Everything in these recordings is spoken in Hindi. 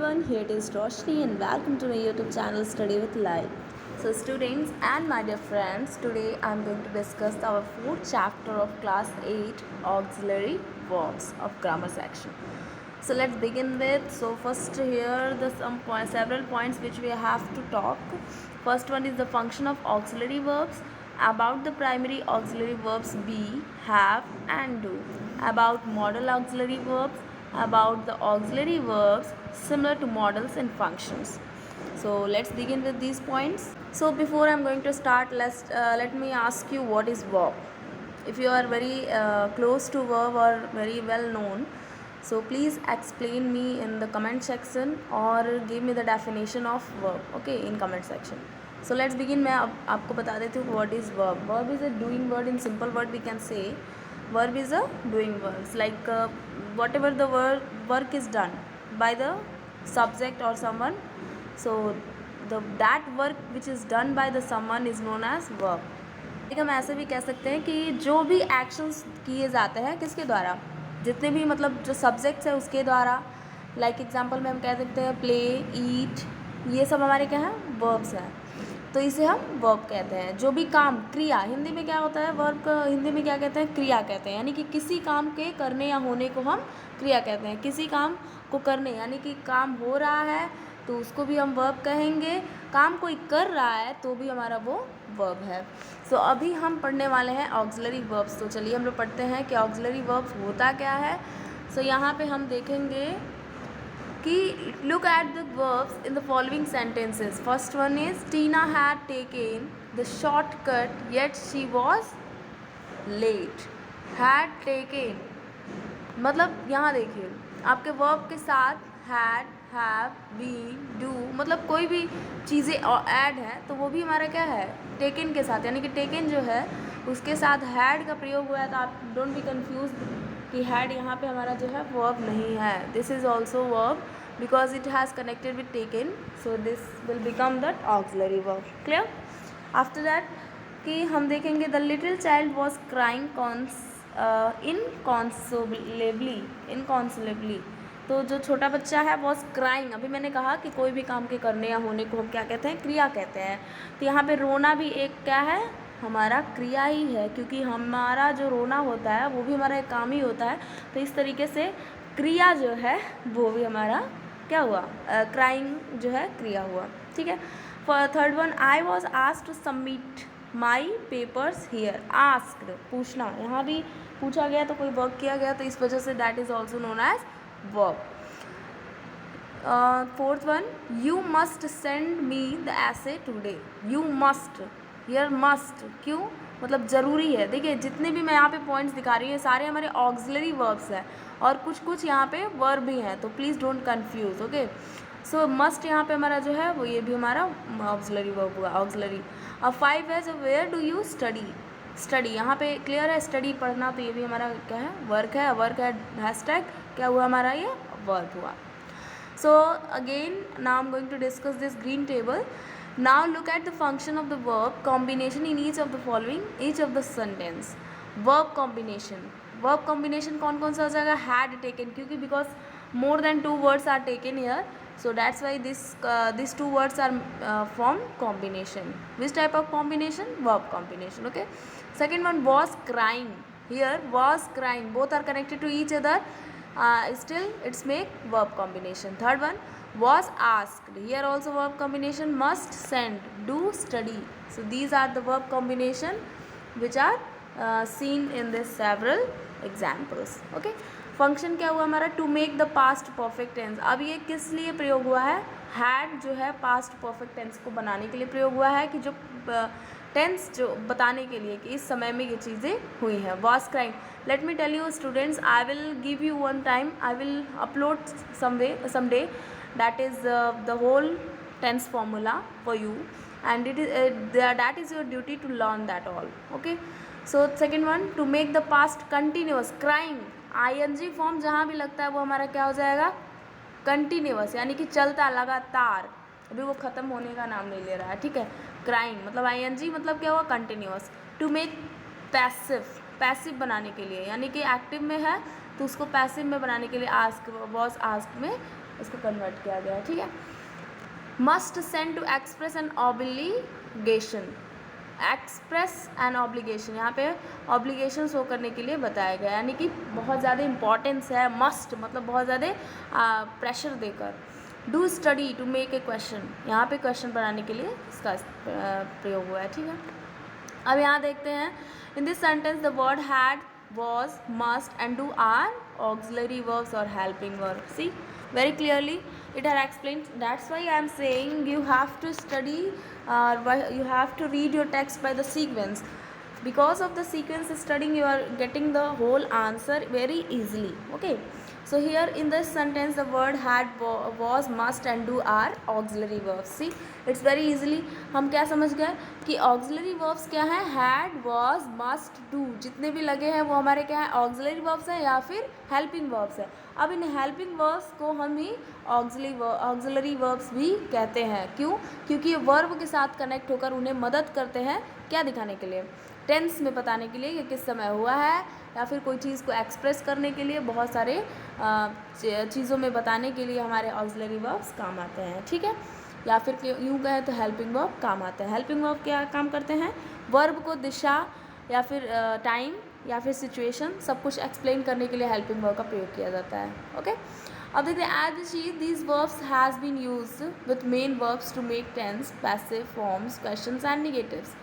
everyone, here it is Roshni and welcome to my YouTube channel Study with Life. So students and my dear friends, today I am going to discuss our fourth chapter of class 8 auxiliary verbs of grammar section. So let's begin with, first here the several points which we have to talk. First one is the function of auxiliary verbs, about the primary auxiliary verbs be, have and do, about modal auxiliary verbs, about the auxiliary verbs similar to modals and functions. So let's begin with these points. So before I'm going to start, let me ask you what is verb. If you are very close to verb or very well known, so please explain me in the comment section or give me the definition of verb, okay, in comment section. So let's begin. मैं आपको बता देती हूँ what is verb. Verb is a doing word. In simple word we can say verb is a doing words, like whatever the work is done by the subject or someone, so that work which is done by the someone is known as verb. एक हम ऐसे भी कह सकते हैं कि जो भी एक्शंस किए जाते हैं किसके द्वारा, जितने भी मतलब जो सब्जेक्ट्स है उसके द्वारा. लाइक एग्जांपल में हम कह सकते हैं प्ले, ईट, ये सब हमारे क्या हैं, वर्ब्स हैं. तो इसे हम वर्ब कहते हैं. जो भी काम, क्रिया, हिंदी में क्या होता है, वर्ब का हिंदी में क्या कहते हैं, क्रिया कहते हैं. यानी कि किसी काम के करने या होने को हम क्रिया कहते हैं. किसी काम को करने यानी कि काम हो रहा है तो उसको भी हम वर्ब कहेंगे. काम कोई कर रहा है तो भी हमारा वो वर्ब है. सो अभी हम पढ़ने वाले हैं ऑक्सिलरी वर्ब्स. तो चलिए हम लोग पढ़ते हैं कि ऑक्सिलरी वर्ब्स होता क्या है. सो यहाँ पे हम देखेंगे कि look at the verbs in the following sentences. First one is Tina had taken the shortcut yet she was late. Had taken मतलब यहाँ देखिए आपके verb के साथ had, have, been, do मतलब कोई भी चीज़ें ऐड हैं तो वो भी हमारा क्या है, taken के साथ. यानी कि taken जो है उसके साथ had का प्रयोग हुआ है. तो आप डोंट बी कन्फ्यूज कि had यहाँ पे हमारा जो है verb नहीं है. This is also verb because it has connected with taken, so this will become that auxiliary verb. Clear? After that कि हम देखेंगे the little child was crying inconsolably. तो जो छोटा बच्चा है was crying. अभी मैंने कहा कि कोई भी काम के करने या होने को हम क्या कहते हैं, क्रिया कहते हैं. तो यहाँ पे रोना भी एक क्या है, हमारा क्रिया ही है, क्योंकि हमारा जो रोना होता है वो भी हमारा एक काम ही होता है. तो इस तरीके से क्रिया जो है वो भी हमारा क्या हुआ, क्राइंग जो है क्रिया हुआ. ठीक है. For third one, I was asked to submit my papers here. Asked पूछना, यहाँ भी पूछा गया तो कोई वर्क किया गया तो इस वजह से that is also known as verb. Fourth one, you must send me the essay today. You must, here must क्यों, मतलब ज़रूरी है. देखिए जितने भी मैं यहाँ पे पॉइंट्स दिखा रही हूँ सारे हमारे ऑक्सिलरी वर्ब्स हैं और कुछ कुछ यहाँ पे वर्ब भी हैं, तो please don't confuse. Okay. So must यहाँ पे हमारा जो है वो ये भी हमारा ऑक्सिलरी वर्ब हुआ, ऑक्सिलरी. अब 5 है जो where do you study. Study यहाँ पे क्लियर है, स्टडी पढ़ना, तो ये भी हमारा क्या है, वर्क है. वर्क है हैशटैग क्या हुआ हमारा, ये वर्ब हुआ. So again now I am going to discuss this green table. Now look at the function of the verb combination in each of the following, each of the sentence. Verb combination. Verb combination कौन कौन सा हो जाएगा, had taken, क्योंकि because more than 2 words are taken here, so that's why these 2 words are from combination. Which type of combination? Verb combination. Okay. Second one, was crying. Here was crying, both are connected to each other. Still it's make verb combination. Third one, was asked. Here also verb combination. Must send, do study. So these are the verb combination which are seen in this several examples. Okay. Function क्या हुआ हमारा, to make the past perfect tense. अब ये किस लिए प्रयोग हुआ है, हैड जो है पास्ट परफेक्ट टेंस को बनाने के लिए प्रयोग हुआ है, कि जो टेंस जो बताने के लिए कि इस समय में ये चीज़ें हुई हैं. Was crying. Let me tell you students, I will give you one time, I will upload someday that is the whole tense formula for you, and it is that is your duty to learn that all. Okay. So second one, to make the past continuous. crying ing form जहाँ भी लगता है वो हमारा क्या हो जाएगा, कंटिन्यूअस, यानी कि चलता लगातार, अभी वो ख़त्म होने का नाम नहीं ले रहा है. ठीक है. क्राइंग मतलब ing मतलब क्या हुआ, continuous. To make passive, passive बनाने के लिए, यानी कि एक्टिव में है तो उसको पैसिव में बनाने के लिए आस्क, वॉज आस्क में इसको कन्वर्ट किया गया है, ठीक है। Must send to express an obligation, express an obligation, यहाँ पे ऑब्लिगेशन शो करने के लिए बताया गया, यानी कि बहुत ज़्यादा इंपॉर्टेंस है, मस्ट मतलब बहुत ज़्यादा प्रेशर देकर। Do study to make a question, यहाँ पे क्वेश्चन बनाने के लिए इसका प्रयोग हुआ है, ठीक है। अब यहाँ देखते हैं, in this sentence the word had, was, must and do are auxiliary verbs or helping verbs. See very clearly it had explained. That's why I am saying you have to study, you have to read your text by the sequence. Because of the sequence studying you are getting the whole answer very easily. Okay, so here in this sentence the word had, was, must and do are auxiliary verbs. See it's very easily हम क्या समझ गए कि auxiliary verbs क्या है, had, was, must, do, जितने भी लगे हैं वो हमारे क्या है, auxiliary verbs हैं या फिर helping verbs है। अब इन helping verbs को हम ही auxiliary verbs भी कहते हैं। क्यों? क्योंकि ये verb के साथ कनेक्ट होकर उन्हें मदद करते हैं क्या दिखाने के लिए, टेंस में बताने के लिए कि किस समय हुआ है, या फिर कोई चीज़ को एक्सप्रेस करने के लिए, बहुत सारे चीज़ों में बताने के लिए हमारे ऑक्सिलरी वर्ब्स काम आते हैं, ठीक है। या फिर यूँ कहें तो हेल्पिंग वर्ब काम आते हैं। हेल्पिंग वर्ब क्या काम करते हैं, वर्ब को दिशा या फिर टाइम या फिर सिचुएशन सब कुछ एक्सप्लेन करने के लिए हेल्पिंग वर्ब का प्रयोग किया जाता है। ओके, अब देखते हैं as she these verbs has been used with main verbs to make tense, passive forms, questions and negatives.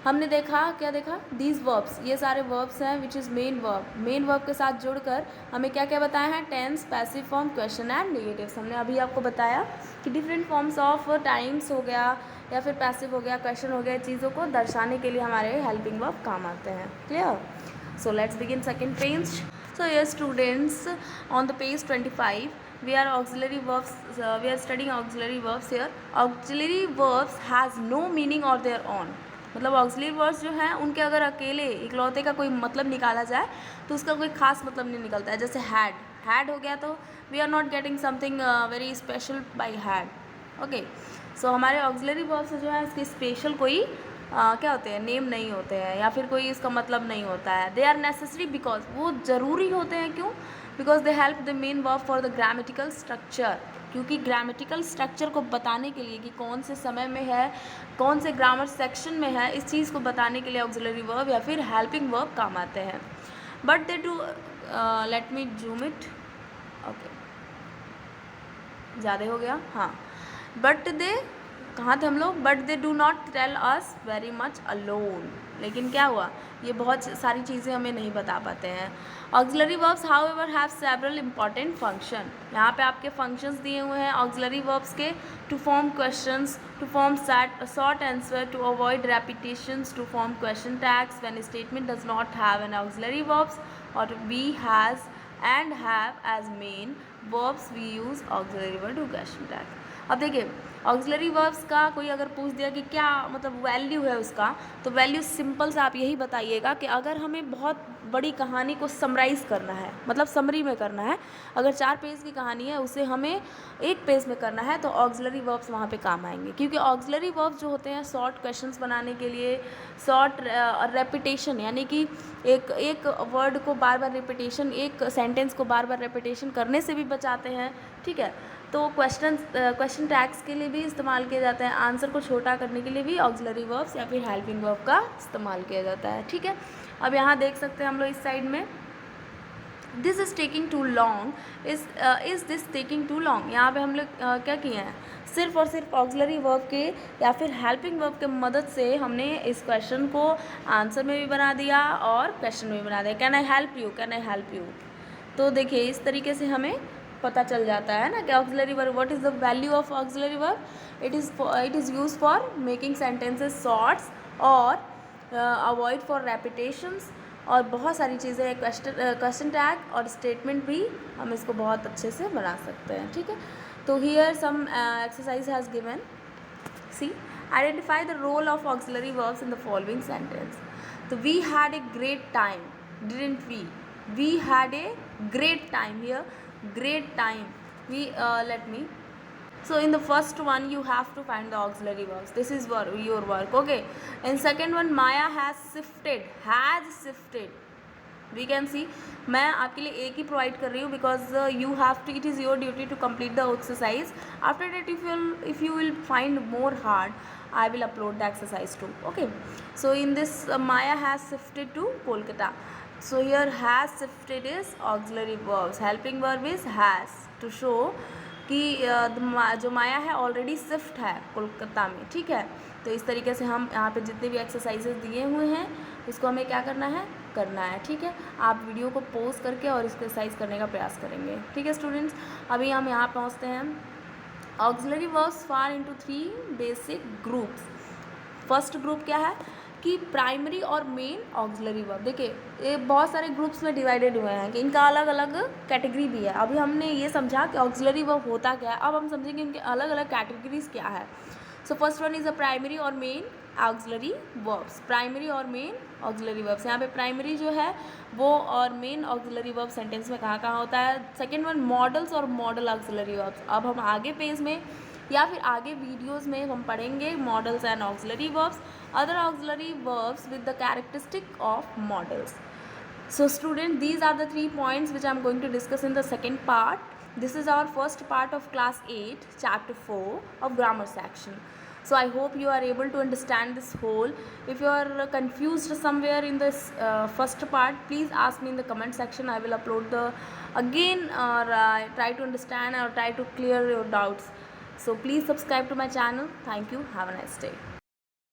हमने देखा, क्या देखा, दीज वर्ब्स, ये सारे वर्ब्स हैं which is main verb, main verb के साथ जुड़कर हमें क्या क्या बताया है, tense, passive form, question and negatives. हमने अभी आपको बताया कि डिफरेंट फॉर्म्स ऑफ टाइम्स हो गया या फिर पैसिव हो गया, क्वेश्चन हो गया, चीज़ों को दर्शाने के लिए हमारे हेल्पिंग वर्ब काम आते हैं। Clear? So let's begin second page. So ये students on the page 25 we are auxiliary verbs, we are studying auxiliary verbs here. Auxiliary verbs has no meaning of their own, मतलब ऑक्सिलरी वर्ब्स जो हैं उनके अगर अकेले इकलौते का कोई मतलब निकाला जाए तो उसका कोई खास मतलब नहीं निकलता है। जैसे हैड हो गया तो we are not getting something very special by had. Okay, so हमारे ऑक्सिलरी वर्ब्स जो है इसके स्पेशल कोई क्या होते हैं, नेम नहीं होते हैं या फिर कोई इसका मतलब नहीं होता है। दे आर नेसेसरी बिकॉज, वो ज़रूरी होते हैं, क्यों, because they help the main verb for the grammatical structure, क्योंकि ग्रामेटिकल स्ट्रक्चर को बताने के लिए कि कौन से समय में है, कौन से ग्रामर सेक्शन में है, इस चीज़ को बताने के लिए ऑक्सिलरी वर्ब या फिर हेल्पिंग वर्ब काम आते हैं। But they do, let me zoom it, okay ज़्यादा हो गया, हाँ, बट दे, कहाँ थे हम लोग, but they do not tell us very much alone, लेकिन क्या हुआ, ये बहुत सारी चीज़ें हमें नहीं बता पाते हैं। Auxiliary verbs however have several important function, यहाँ पे आपके फंक्शंस दिए हुए हैं ऑक्सिलरी वर्ब्स के, to form questions, to form short answer, to avoid repetitions, to form question tags when statement does not have an auxiliary verbs, और we has and have as main verbs we use auxiliary verb to question tag. अब देखिए ऑक्सिलरी वर्ब्स का कोई अगर पूछ दिया कि क्या मतलब वैल्यू है उसका, तो वैल्यू सिंपल से आप यही बताइएगा कि अगर हमें बहुत बड़ी कहानी को समराइज़ करना है, मतलब समरी में करना है, अगर 4 पेज की कहानी है उसे हमें 1 पेज में करना है तो ऑक्सिलरी वर्ब्स वहाँ पे काम आएंगे, क्योंकि ऑक्सिलरी वर्ब्स जो होते हैं शॉर्ट क्वेश्चंस बनाने के लिए, शॉर्ट रेपिटेशन, यानी कि एक वर्ड को बार बार रिपीटेशन, एक सेंटेंस को बार बार रेपिटेशन करने से भी बचाते हैं, ठीक है। तो क्वेश्चन टैग्स के लिए भी इस्तेमाल किया जाता है, आंसर को छोटा करने के लिए भी ऑक्सिलरी वर्ब्स या फिर हेल्पिंग वर्ब का इस्तेमाल किया जाता है, ठीक है। अब यहाँ देख सकते हैं हम लोग इस साइड में, this is taking too long, is this taking too long, यहाँ पे हम लोग क्या किए हैं, सिर्फ और सिर्फ ऑक्सिलरी वर्ब के या फिर हेल्पिंग वर्ब के मदद से हमने इस क्वेश्चन को आंसर में भी बना दिया और क्वेश्चन में भी बना दिया। Can I help you, can I help you, तो देखिए इस तरीके से हमें पता चल जाता है ना कि auxiliary verb, what is the value of auxiliary verb, it is use for making sentences shorts और अवॉइड फॉर रेपिटेशंस और बहुत सारी चीज़ें, क्वेश्चन टैग और स्टेटमेंट भी हम इसको बहुत अच्छे से बना सकते हैं, ठीक है। तो here some exercise has given, see identify the role of auxiliary verbs in the following sentence. तो we had a great time, didn't we had a great time, here great time, we let me, so in the first one you have to find the auxiliary verbs, this is your work, okay. In second one, Maya has shifted, we can see मैं आपके लिए एक ही प्रोवाइड कर रही हूँ because you have to, it is your duty to complete the exercise. After that if you will find more hard, I will upload the exercise too. Okay, so in this Maya has shifted to Kolkata. So here has shifted is auxiliary verbs. Helping verb is has, to show कि जो माया है ऑलरेडी शिफ्ट है कोलकाता में. ठीक है, तो इस तरीके से हम यहाँ पे जितने भी एक्सरसाइजेज दिए हुए हैं इसको हमें क्या करना है. ठीक है, आप वीडियो को पॉज करके और एक्सरसाइज करने का प्रयास करेंगे. ठीक है स्टूडेंट्स, अभी हम यहाँ पहुँचते हैं. Auxiliary verbs fall into 3 basic groups. First group क्या है कि प्राइमरी और मेन ऑक्सिलरी वर्ब. देखिए ये बहुत सारे ग्रुप्स में डिवाइडेड हुए हैं कि इनका अलग अलग कैटेगरी भी है. अभी हमने ये समझा कि ऑक्सिलरी वर्ब होता क्या है, अब हम समझेंगे इनके अलग अलग कैटेगरीज क्या है. So first one is a primary और मेन ऑक्सिलरी वर्ब्स. प्राइमरी और मेन ऑक्सिलरी वर्ब्स, यहाँ पे प्राइमरी जो है वो और मेन ऑक्सिलरी वर्ब सेंटेंस में कहाँ कहाँ होता है. सेकेंड वन मॉडल्स और मॉडल ऑक्सिलरी वर्ब्स. अब हम आगे पेज में या फिर आगे वीडियोस में हम पढ़ेंगे models and auxiliary verbs, other auxiliary verbs with the characteristic of models. So student, these are the 3 points which I am going to discuss in the second part. This is our first part of class 8 chapter 4 of grammar section. So I hope you are able to understand this whole. If you are confused somewhere in this first part, please ask me in the comment section. I will upload the again or try to understand or try to clear your doubts. So please subscribe to my channel. Thank you. Have a nice day.